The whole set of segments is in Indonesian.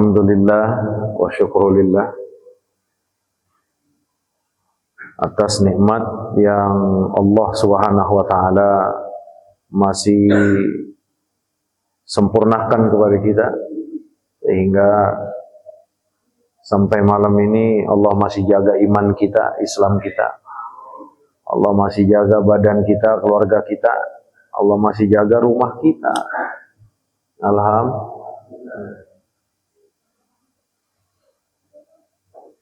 Alhamdulillah wa syukrulillah atas nikmat yang Allah Subhanahu wa taala masih sempurnakan kepada kita, sehingga sampai malam ini Allah masih jaga iman kita, Islam kita. Allah masih jaga badan kita, keluarga kita. Allah masih jaga rumah kita. Alhamdulillah.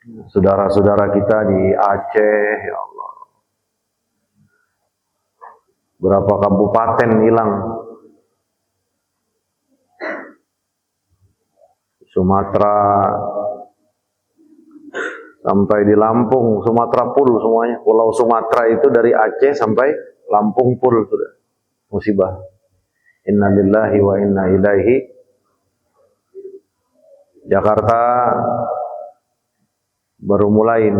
Saudara-saudara kita di Aceh, ya Allah, berapa kabupaten hilang, Sumatera sampai di Lampung, Sumatera full semuanya. Pulau Sumatera itu dari Aceh sampai Lampung full sudah. Musibah. Inna lillahi wa inna ilaihi. Jakarta baru mulai.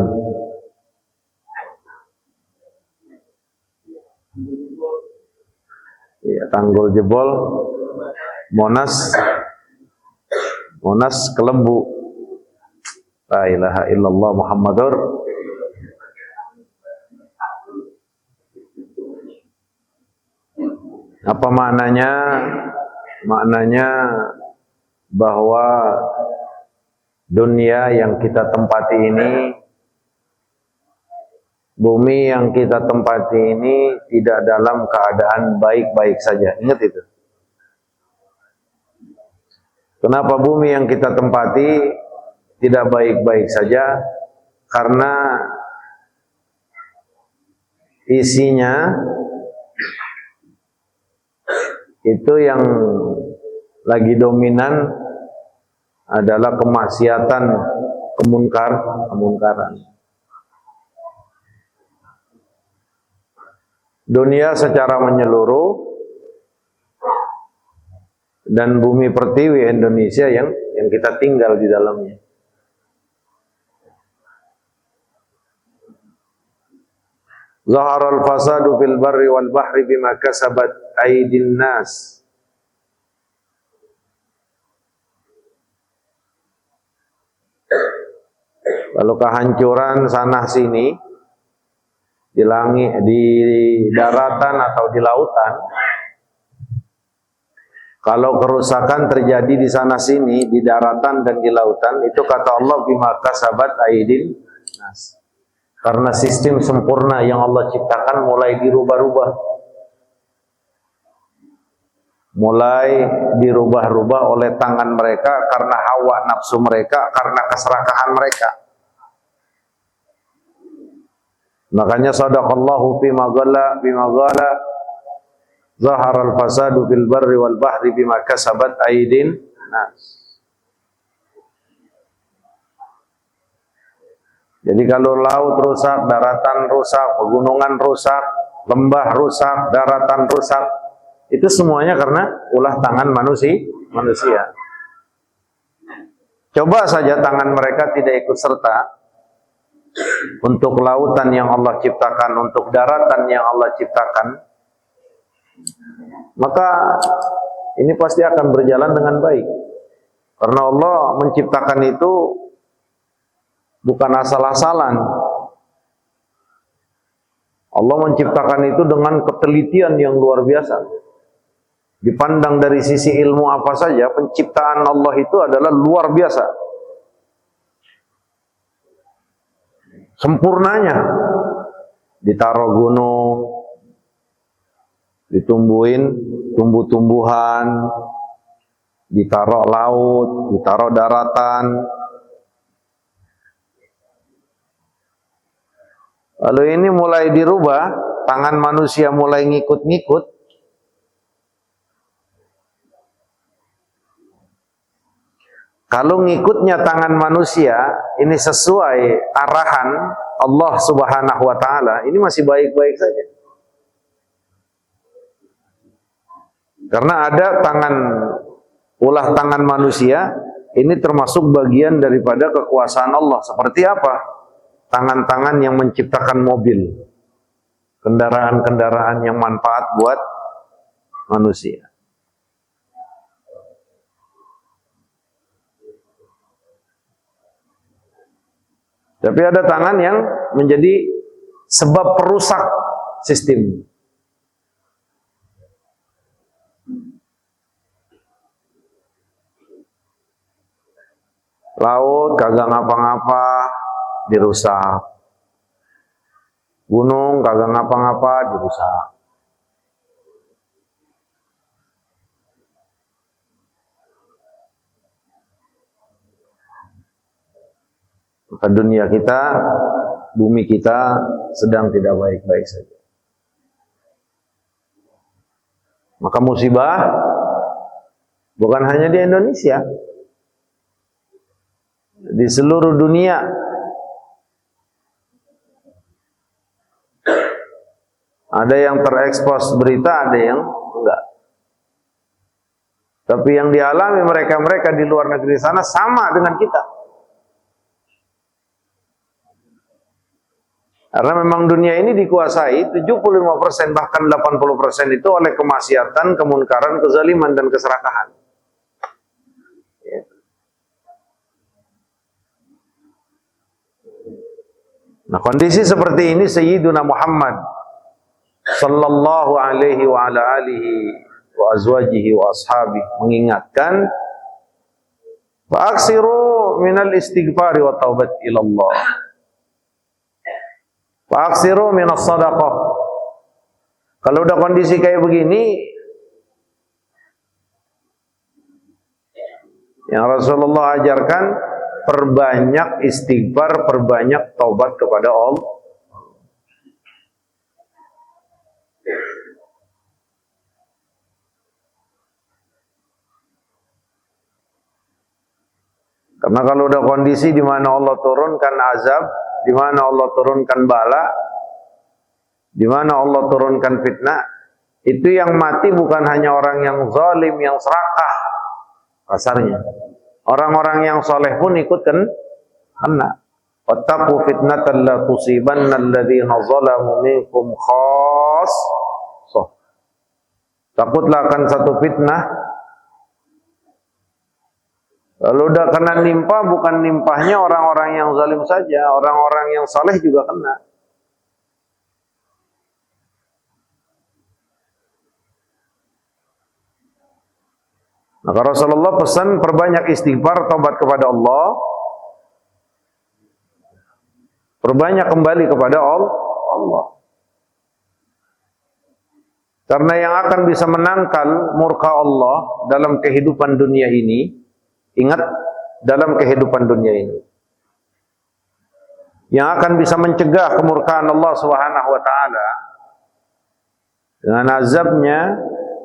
Ya, Tanggul jebol, Monas kelembu. La ilaha illallah Muhammadur. Apa maknanya? Maknanya bahwa dunia yang kita tempati ini, bumi yang kita tempati ini tidak dalam keadaan baik-baik saja. Ingat itu. Kenapa bumi yang kita tempati tidak baik-baik saja? Karena isinya itu yang lagi dominan adalah kemaksiatan, kemungkaran. Dunia secara menyeluruh dan bumi pertiwi Indonesia yang kita tinggal di dalamnya. Zaharal fasadu fil barri wal bahri bima kasabat aydin nas. Lalu kehancuran sana sini di langit, di daratan atau di lautan. Kalau kerusakan terjadi di sana sini, di daratan dan di lautan, itu kata Allah bima kasabat aydin nas. Karena sistem sempurna yang Allah ciptakan mulai dirubah-rubah. Mulai dirubah-rubah oleh tangan mereka karena hawa nafsu mereka, karena keserakahan mereka. Makanya sadaqallahu bima qala zaharal fasadu fil barri wal bahri bima kasabat aydin nas. Jadi kalau laut rusak, daratan rusak, pegunungan rusak, lembah rusak, daratan rusak, itu semuanya karena ulah tangan manusia. Coba saja tangan mereka tidak ikut serta untuk lautan yang Allah ciptakan, untuk daratan yang Allah ciptakan, maka ini pasti akan berjalan dengan baik. Karena Allah menciptakan itu bukan asal-asalan. Allah menciptakan itu dengan ketelitian yang luar biasa. Dipandang dari sisi ilmu apa saja, penciptaan Allah itu adalah luar biasa. Sempurnanya. Ditaruh gunung, ditumbuhin tumbuh-tumbuhan, ditaruh laut, ditaruh daratan. Lalu ini mulai dirubah, tangan manusia mulai ngikut-ngikut. Kalau ngikutnya tangan manusia, ini sesuai arahan Allah Subhanahu wa ta'ala, ini masih baik-baik saja. Karena ada ulah tangan manusia, ini termasuk bagian daripada kekuasaan Allah. Seperti apa? Tangan-tangan yang menciptakan mobil, kendaraan-kendaraan yang manfaat buat manusia. Tapi ada tangan yang menjadi sebab perusak sistem. Laut kagak ngapa-ngapa dirusak. Gunung kagak ngapa-ngapa dirusak. Maka dunia kita, bumi kita sedang tidak baik-baik saja. Maka musibah bukan hanya di Indonesia, di seluruh dunia. Ada yang terekspos berita, ada yang enggak. Tapi yang dialami mereka-mereka di luar negeri sana sama dengan kita. Karena memang dunia ini dikuasai 75% bahkan 80% itu oleh kemaksiatan, kemunkaran, kezaliman dan keserakahan. Nah, kondisi seperti ini Sayyiduna Muhammad sallallahu alaihi wa ala alihi wa azwajihi wa ashabihi mengingatkan, fa'aksiru minal istighfari wa taubat ilallah, fa'aksiru minas sadaqah. Kalau udah kondisi kayak begini, yang Rasulullah ajarkan, perbanyak istighfar, perbanyak taubat kepada Allah. Karena kalau udah kondisi di mana Allah turunkan azab, di mana Allah turunkan bala, di mana Allah turunkan fitnah, itu yang mati bukan hanya orang yang zalim, yang serakah kasarnya. Orang-orang yang soleh pun ikut kena. Wattaqu fitnatan la tusibanna alladziina zalamu minkum khassah. Takutlah akan satu fitnah. Lalu udah kena nimpa, bukan nimpahnya orang-orang yang zalim saja, orang-orang yang soleh juga kena. Maka Rasulullah pesan perbanyak istighfar, taubat kepada Allah, perbanyak kembali kepada Allah. Karena yang akan bisa menangkal murka Allah dalam kehidupan dunia ini, ingat, dalam kehidupan dunia ini, yang akan bisa mencegah kemurkaan Allah Subhanahu wa taala dengan azabnya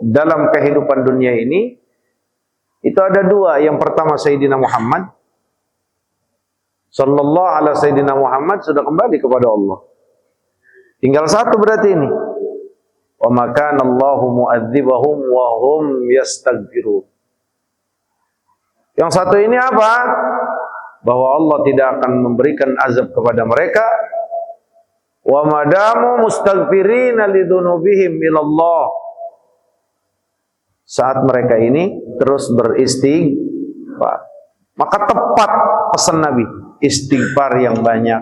dalam kehidupan dunia ini, itu ada dua. Yang pertama Sayyidina Muhammad sallallahu alaihi Sayyidina Muhammad sudah kembali kepada Allah. Tinggal satu berarti ini. Wa ma kana Allahu mu'adzibahum wa hum yastaghfirun. Yang satu ini apa? Bahwa Allah tidak akan memberikan azab kepada mereka. Wa madamu mustaghfirina lidzunubihim ilallah. Saat mereka ini terus beristighfar. Maka tepat pesan Nabi, istighfar yang banyak,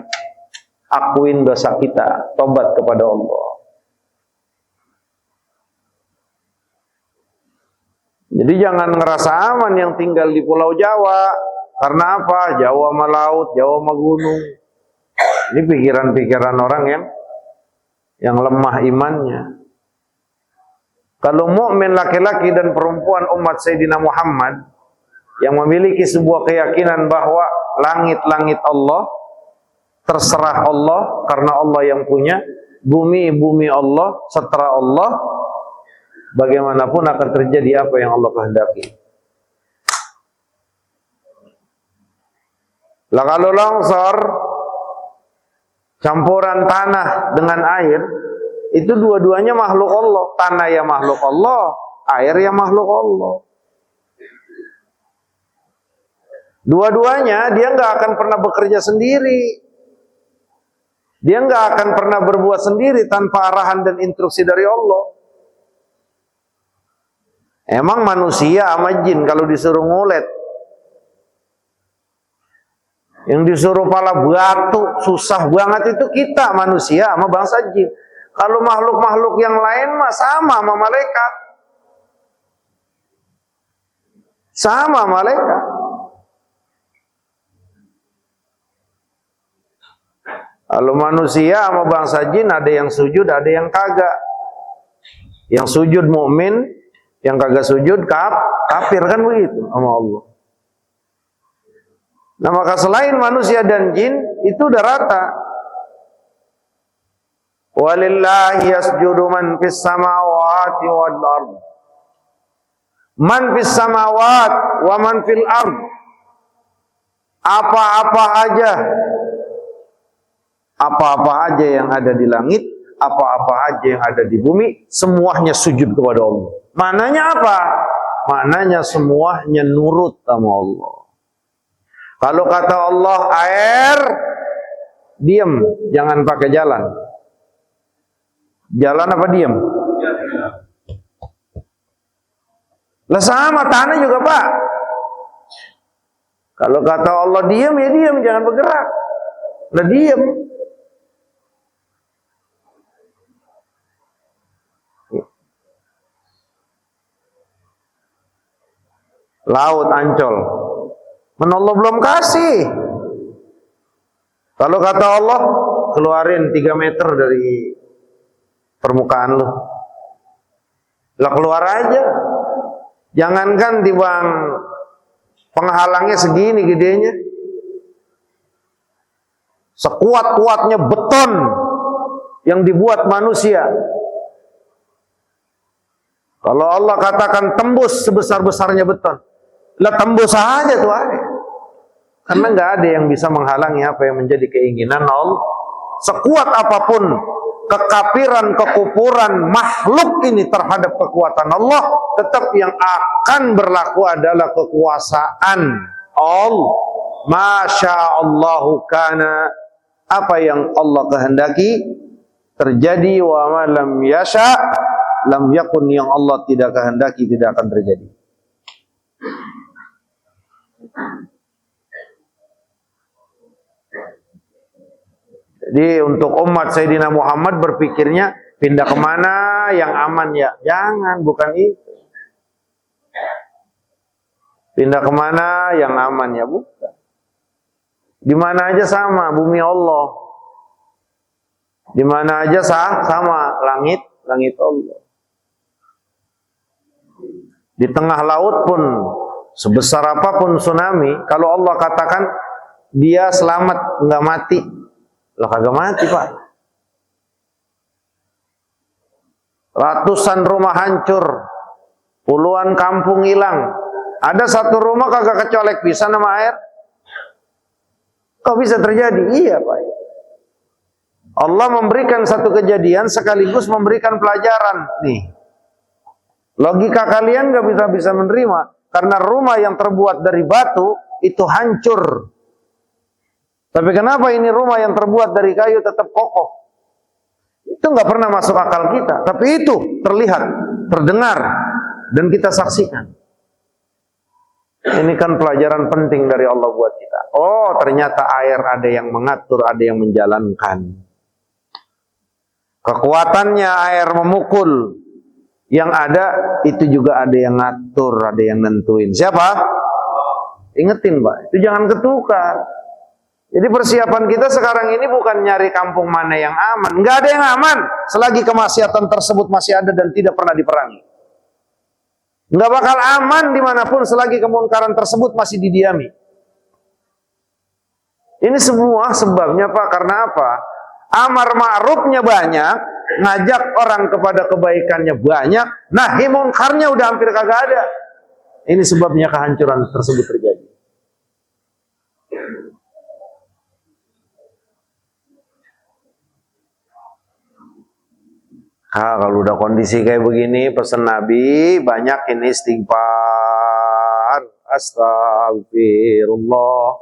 akuin dosa kita, tobat kepada Allah. Jadi jangan ngerasa aman yang tinggal di Pulau Jawa. Karena apa? Jawa sama laut, Jawa sama gunung. Ini pikiran-pikiran orang yang lemah imannya. Kalau mukmin laki-laki dan perempuan umat Sayyidina Muhammad yang memiliki sebuah keyakinan bahwa langit-langit Allah, terserah Allah karena Allah yang punya, bumi Allah, seterah Allah, bagaimanapun akan terjadi apa yang Allah kehendaki. Lah kalau longsor, campuran tanah dengan air, itu dua-duanya makhluk Allah. Tanah ya makhluk Allah, air ya makhluk Allah. Dua-duanya dia nggak akan pernah bekerja sendiri. Dia nggak akan pernah berbuat sendiri tanpa arahan dan instruksi dari Allah. Emang manusia sama jin kalau disuruh ngulet, Yang disuruh pala batu, susah banget itu kita manusia sama bangsa jin. Kalau makhluk-makhluk yang lain mah sama malaikat. Sama malaikat. Kalau manusia sama bangsa jin ada yang sujud, ada yang kagak. Yang sujud mukmin, yang kagak sujud kafir, kan begitu sama Allah. Nah, maka selain manusia dan jin itu udah rata. Walillahi yasjudu man fis samawati wal ard. Man fis samawat wa man fil ard. Apa-apa aja yang ada di langit, apa-apa aja yang ada di bumi, semuanya sujud kepada Allah. Maknanya apa? Maknanya semuanya nurut sama Allah. Kalau kata Allah air, diam, jangan pakai jalan. Jalan apa diam? Lah sama tanah juga, Pak. Kalau kata Allah diam, ya diam, jangan bergerak. Lah diam. Laut Ancol, Allah belum kasih. Kalau kata Allah, keluarin 3 meter dari permukaan lu. Lah keluar aja. Jangankan timbang penghalangnya segini gedenya. Sekuat-kuatnya beton yang dibuat manusia. Kalau Allah katakan tembus sebesar-besarnya beton, lah tembus aja tuh air. Karena nggak ada yang bisa menghalangi apa yang menjadi keinginan Allah. Sekuat apapun kekafiran, kekufuran makhluk ini terhadap kekuatan Allah, tetap yang akan berlaku adalah kekuasaan Allah. Masya Allahu kana, apa yang Allah kehendaki terjadi, wa ma lam yasha lam yakun, yang Allah tidak kehendaki tidak akan terjadi. Jadi untuk umat Sayyidina Muhammad berpikirnya pindah kemana yang aman ya? Jangan, bukan itu. Pindah kemana yang aman ya? Bukan. Di mana aja sama, bumi Allah. Di mana aja sama, langit Allah. Di tengah laut pun, sebesar apapun tsunami, kalau Allah katakan dia selamat, nggak mati, lah kagak mati, Pak. Ratusan rumah hancur, puluhan kampung hilang. Ada satu rumah kagak kecolek pisan sama air. Kok bisa terjadi? Iya, Pak. Allah memberikan satu kejadian sekaligus memberikan pelajaran. Nih, logika kalian gak bisa menerima, karena rumah yang terbuat dari batu itu hancur. Tapi kenapa ini rumah yang terbuat dari kayu tetap kokoh? Itu nggak pernah masuk akal kita. Tapi itu terlihat, terdengar, dan kita saksikan. Ini kan pelajaran penting dari Allah buat kita. Oh, ternyata air ada yang mengatur, ada yang menjalankan. Kekuatannya air memukul. Yang ada itu juga ada yang ngatur, ada yang nentuin. Siapa? Ingetin, Pak. Itu jangan ketukar. Jadi persiapan kita sekarang ini bukan nyari kampung mana yang aman. Nggak ada yang aman selagi kemaksiatan tersebut masih ada dan tidak pernah diperangi. Nggak bakal aman dimanapun selagi kemungkaran tersebut masih didiami. Ini semua sebabnya, Pak, karena apa? Amar ma'rufnya banyak, ngajak orang kepada kebaikannya banyak, nahi mungkarnya udah hampir kagak ada. Ini sebabnya kehancuran tersebut terjadi. Kalau udah kondisi kayak begini, pesan Nabi, banyakin istighfar. Astaghfirullah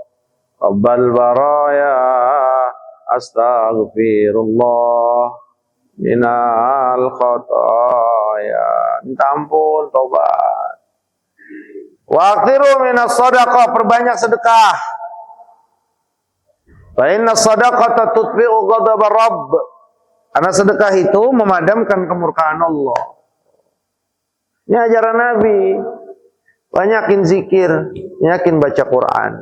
Rabbal baraya, astaghfirullah minal khataya. Minta ampun, tobat. Wa aktsiru minas shadaqah, perbanyak sedekah. Fa inna shadaqata tutfi'u ghadab Rabb. Karena sedekah itu memadamkan kemurkaan Allah. Ini ajaran Nabi. Banyakin zikir, banyakin baca Quran.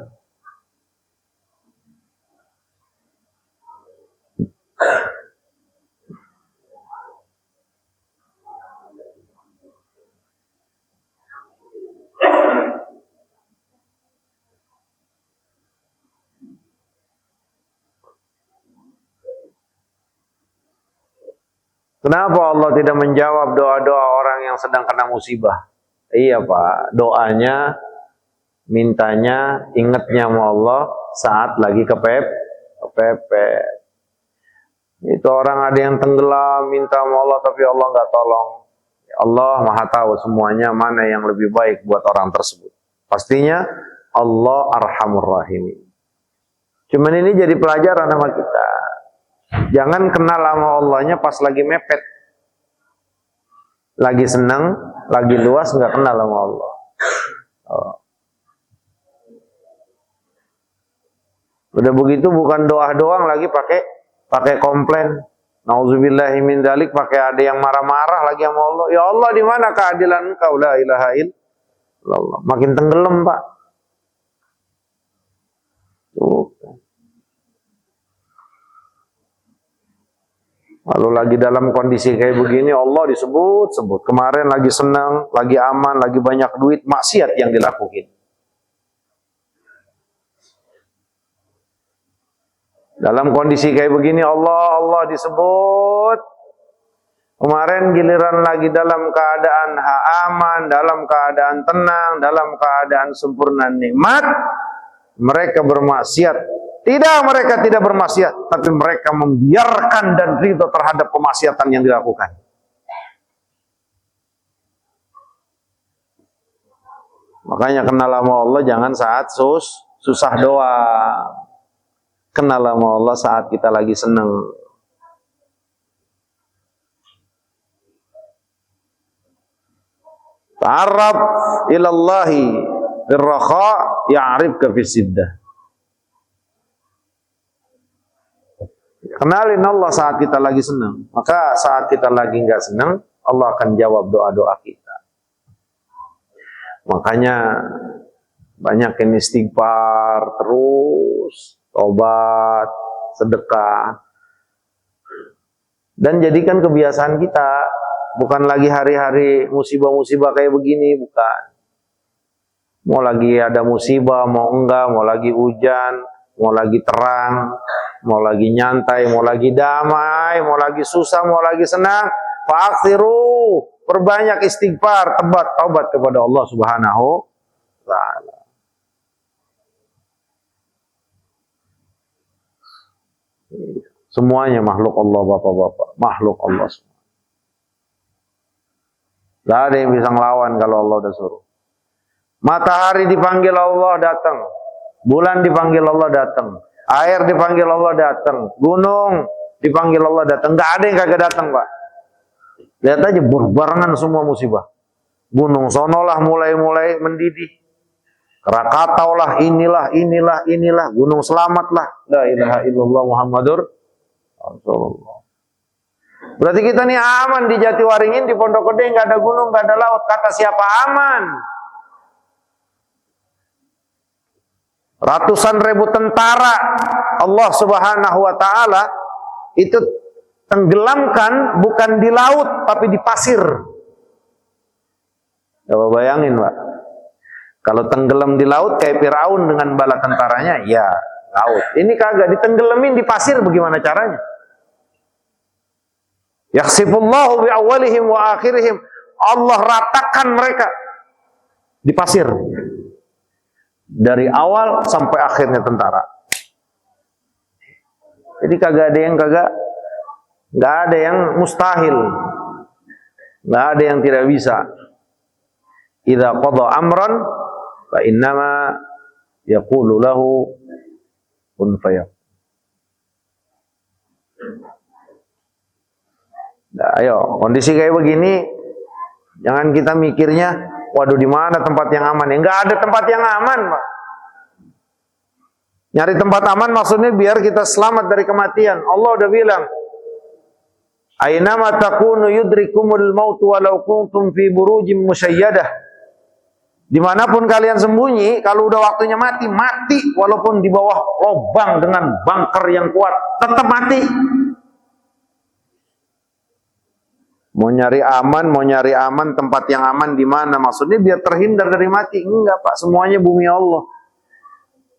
Kenapa Allah tidak menjawab doa-doa orang yang sedang kena musibah? Iya Pak, doanya, mintanya, ingatnya sama Allah saat lagi kepepet. Itu orang ada yang tenggelam, minta sama Allah tapi Allah nggak tolong. Allah Maha tahu semuanya mana yang lebih baik buat orang tersebut. Pastinya Allah Arhamur Rahimin. Cuman ini jadi pelajaran sama kita. Jangan kenal sama Allahnya pas lagi mepet. Lagi senang, lagi luas, nggak kenal sama Allah. Udah begitu bukan doa doang lagi pakai komplain. Nauzubillahi min dzalik, pakai ada yang marah-marah lagi sama Allah. Ya Allah, di mana keadilan Engkau? La ilaha illallah. Makin tenggelam, Pak. Tuh. Lalu lagi dalam kondisi kayak begini Allah disebut-sebut. Kemarin lagi senang, lagi aman, lagi banyak duit, maksiat yang dilakukan. Dalam kondisi kayak begini Allah disebut. Kemarin giliran lagi dalam keadaan aman, dalam keadaan tenang, dalam keadaan sempurna nikmat, mereka bermaksiat. Tidak, mereka tidak bermaksiat, tapi mereka membiarkan dan ridho terhadap kemaksiatan yang dilakukan. Makanya kenal sama Allah jangan saat susah doang. Kenal sama Allah saat kita lagi senang. Ta'arraf ilallahi birrakha ya'rifka fisiddah. Kenalin Allah saat kita lagi senang. Maka saat kita lagi nggak senang, Allah akan jawab doa-doa kita. Makanya banyakin istighfar terus, tobat, sedekah. Dan jadikan kebiasaan kita, bukan lagi hari-hari musibah-musibah kayak begini, bukan. Mau lagi ada musibah, mau enggak, mau lagi hujan, mau lagi terang, mau lagi nyantai, mau lagi damai, mau lagi susah, mau lagi senang, fa'aksiru, perbanyak istighfar, taubat kepada Allah Subhanahu wa ta'ala. Semuanya makhluk Allah, bapak-bapak, makhluk Allah semua. Gak ada yang bisa ngelawan kalau Allah udah suruh. Matahari dipanggil Allah datang, bulan dipanggil Allah datang, air dipanggil Allah datang, gunung dipanggil Allah datang. Gak ada yang kagak datang, Pak. Lihat aja berbarengan semua musibah. Gunung sonolah mulai mendidih. Krakatau lah, inilah. Gunung Selamat lah. La ilaha illallah Muhammadur Rasulullah. Berarti kita nih aman di Jatiwaringin, di Pondok Gede, nggak ada gunung, nggak ada laut. Kata siapa aman? Ratusan ribu tentara Allah Subhanahu wa ta'ala itu tenggelamkan bukan di laut tapi di pasir. Coba bayangin, Pak. Kalau tenggelam di laut kayak Firaun dengan bala tentaranya, ya laut. Ini kagak, ditenggelamin di pasir, bagaimana caranya? Yakhsifullahu bi awwalihim wa akhirihim. Allah ratakan mereka di pasir. Dari awal sampai akhirnya tentara. Jadi kagak ada yang nggak ada yang mustahil. Nggak ada yang tidak bisa. Idza qada amran fa innama yaqulu lahu kun fayakun. Nah, ayo, kondisi kayak begini jangan kita mikirnya waduh di mana tempat yang aman. Enggak ada tempat yang aman, Pak. Nyari tempat aman maksudnya biar kita selamat dari kematian. Allah udah bilang, "Ainama takunu yudrikumul maut walau kuntum fi burujim musyayyadah." Dimanapun kalian sembunyi, kalau udah waktunya mati, mati. Walaupun di bawah lubang dengan bunker yang kuat, tetap mati. Mau nyari aman, tempat yang aman di mana? Maksudnya biar terhindar dari mati. Enggak Pak, semuanya bumi Allah.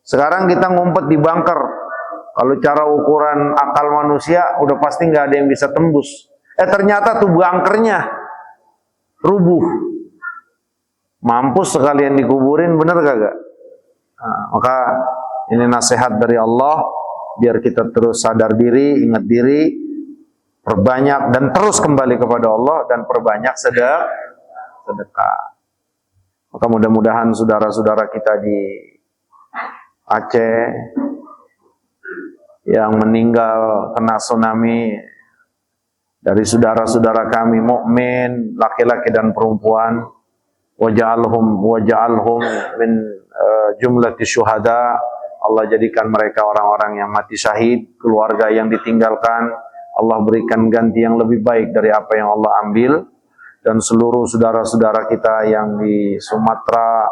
Sekarang kita ngumpet di bunker. Kalau cara ukuran akal manusia, udah pasti nggak ada yang bisa tembus. Ternyata tuh bunkernya rubuh. Mampus sekalian dikuburin, bener kagak? Nah, maka ini nasihat dari Allah, biar kita terus sadar diri, ingat diri, perbanyak dan terus kembali kepada Allah dan perbanyak sedekah. Maka mudah-mudahan saudara-saudara kita di Aceh yang meninggal kena tsunami, dari saudara-saudara kami mukmin, laki-laki dan perempuan, waj'alhum min jumlati syuhada. Allah jadikan mereka orang-orang yang mati syahid, keluarga yang ditinggalkan Allah berikan ganti yang lebih baik dari apa yang Allah ambil. Dan seluruh saudara-saudara kita yang di Sumatera,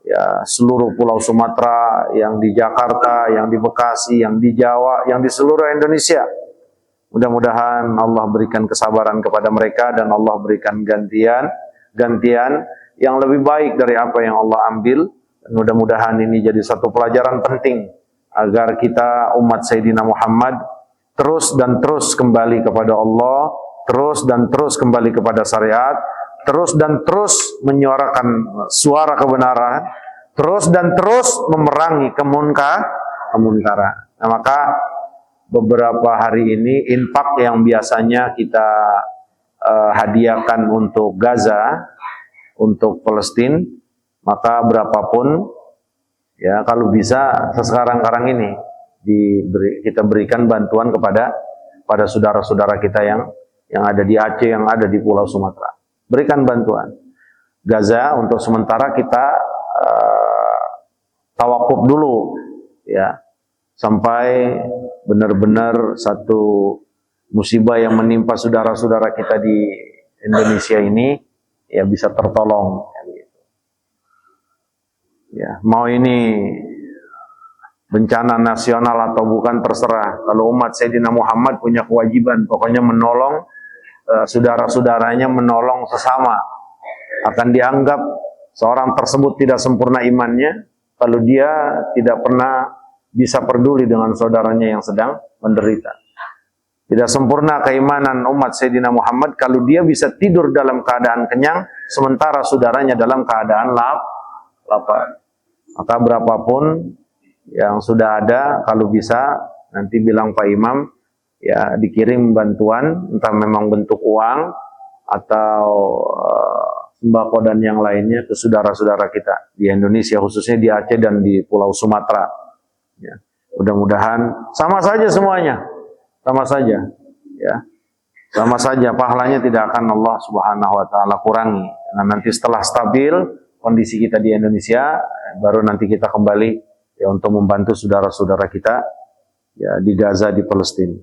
ya seluruh pulau Sumatera, yang di Jakarta, yang di Bekasi, yang di Jawa, yang di seluruh Indonesia, mudah-mudahan Allah berikan kesabaran kepada mereka dan Allah berikan gantian yang lebih baik dari apa yang Allah ambil. Dan mudah-mudahan ini jadi satu pelajaran penting agar kita umat Sayyidina Muhammad terus dan terus kembali kepada Allah, terus dan terus kembali kepada syariat, terus dan terus menyuarakan suara kebenaran, terus dan terus memerangi kemunkaran. Nah, maka beberapa hari ini infak yang biasanya kita hadiahkan untuk Gaza, untuk Palestina, maka berapapun ya, kalau bisa sekarang ini kita berikan bantuan kepada saudara-saudara kita yang ada di Aceh, yang ada di Pulau Sumatera. Berikan bantuan. Gaza untuk sementara kita tawakuf dulu ya, sampai benar-benar satu musibah yang menimpa saudara-saudara kita di Indonesia ini ya bisa tertolong. Ya, mau ini bencana nasional atau bukan terserah. Kalau umat Sayyidina Muhammad punya kewajiban, pokoknya menolong saudara-saudaranya, menolong sesama. Akan dianggap seorang tersebut tidak sempurna imannya kalau dia tidak pernah bisa peduli dengan saudaranya yang sedang menderita. Tidak sempurna keimanan umat Sayyidina Muhammad kalau dia bisa tidur dalam keadaan kenyang, sementara saudaranya dalam keadaan lapar. Maka berapapun yang sudah ada, kalau bisa nanti bilang Pak Imam, ya dikirim bantuan, entah memang bentuk uang atau sembako dan yang lainnya ke saudara-saudara kita di Indonesia, khususnya di Aceh dan di Pulau Sumatera. Ya, mudah-mudahan sama saja semuanya, sama saja, ya, sama saja pahalanya tidak akan Allah Subhanahu Wa Taala kurangi. Nah, nanti setelah stabil kondisi kita di Indonesia, baru nanti kita kembali ya untuk membantu saudara-saudara kita ya di Gaza, di Palestina.